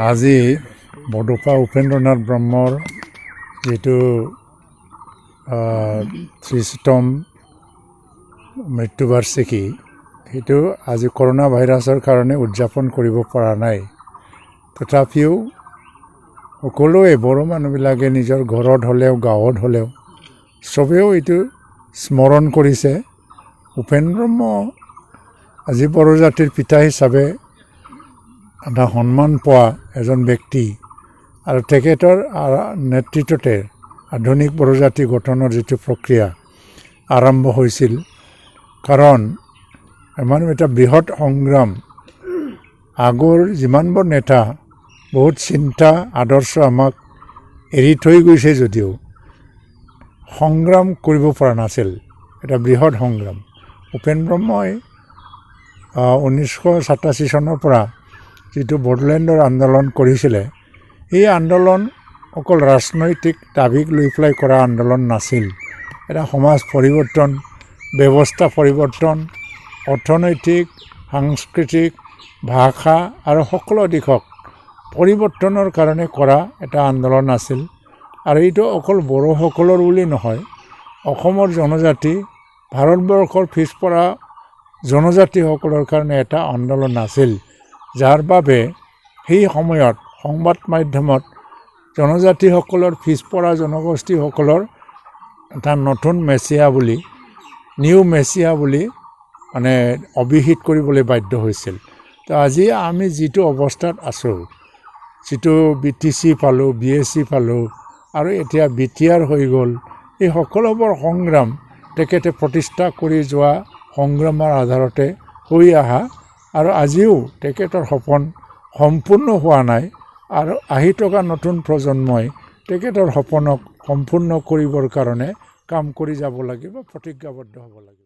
আজি বডোফা উপেন্দ্ৰনাথ ব্ৰহ্মৰ যেটো ত্ৰিশতম মৃত্যুবাৰ্ষিকী সেইটো আজি কৰোনা ভাইৰাছৰ কাৰণে উদযাপন কৰিব পৰা নাই। তথাপিও সকলোৱে বড়ো মানুহবিলাকে নিজৰ ঘৰত হ'লেও গাঁৱত হ'লেও চবেও এইটো স্মৰণ কৰিছে। উপেন্দ্ৰ ব্ৰহ্ম আজি বড়ো জাতিৰ পিতা হিচাপে এটা সন্মান পোৱা এজন ব্যক্তি আৰু তেখেতৰ নেতৃত্বতে আধুনিক বড়ো জাতি গঠনৰ যিটো প্ৰক্ৰিয়া আৰম্ভ হৈছিল। কাৰণ ইমান এটা বৃহৎ সংগ্ৰাম আগৰ যিমানবোৰ নেতা বহুত চিন্তা আদৰ্শ আমাক এৰি থৈ গৈছে যদিও সংগ্ৰাম কৰিব পৰা নাছিল। এটা বৃহৎ সংগ্ৰাম উপেন্দ্ৰ ব্ৰহ্মই 1987 চনৰ পৰা যিটো বড়োলেণ্ডৰ আন্দোলন কৰিছিলে, এই আন্দোলন অকল ৰাজনৈতিক দাবীক লৈ পেলাই কৰা আন্দোলন নাছিল। এটা সমাজ পৰিৱৰ্তন, ব্যৱস্থা পৰিৱৰ্তন, অৰ্থনৈতিক, সাংস্কৃতিক, ভাষা আৰু সকলো দিশক পৰিৱৰ্তনৰ কাৰণে কৰা এটা আন্দোলন আছিল। আৰু এইটো অকল বড়োসকলৰ বুলি নহয়, অসমৰ জনজাতি, ভাৰতবৰ্ষৰ পিছপৰা জনজাতিসকলৰ কাৰণে এটা আন্দোলন আছিল, যাৰ বাবে সেই সময়ত সংবাদ মাধ্যমত জনজাতিসকলৰ পিছপৰা জনগোষ্ঠীসকলৰ এটা নতুন মেছিয়া বুলি, নিউ মেছিয়া বুলি মানে অভিহিত কৰিবলৈ বাধ্য হৈছিল। তো আজি আমি যিটো অৱস্থাত আছোঁ, যিটো BTC পালোঁ, BSc পালোঁ আৰু এতিয়া BTR হৈ গ'ল, এই সকলোবোৰ সংগ্ৰাম তেখেতে প্ৰতিষ্ঠা কৰি যোৱা সংগ্ৰামৰ আধাৰতে হৈ অহা আৰু আজিও তেখেতৰ সপোন সম্পূৰ্ণ হোৱা নাই। আৰু আহি থকা নতুন প্ৰজন্মই তেখেতৰ সপোনক সম্পূৰ্ণ কৰিবৰ কাৰণে কাম কৰি যাব লাগিব, প্ৰতিজ্ঞাবদ্ধ হ'ব লাগিব।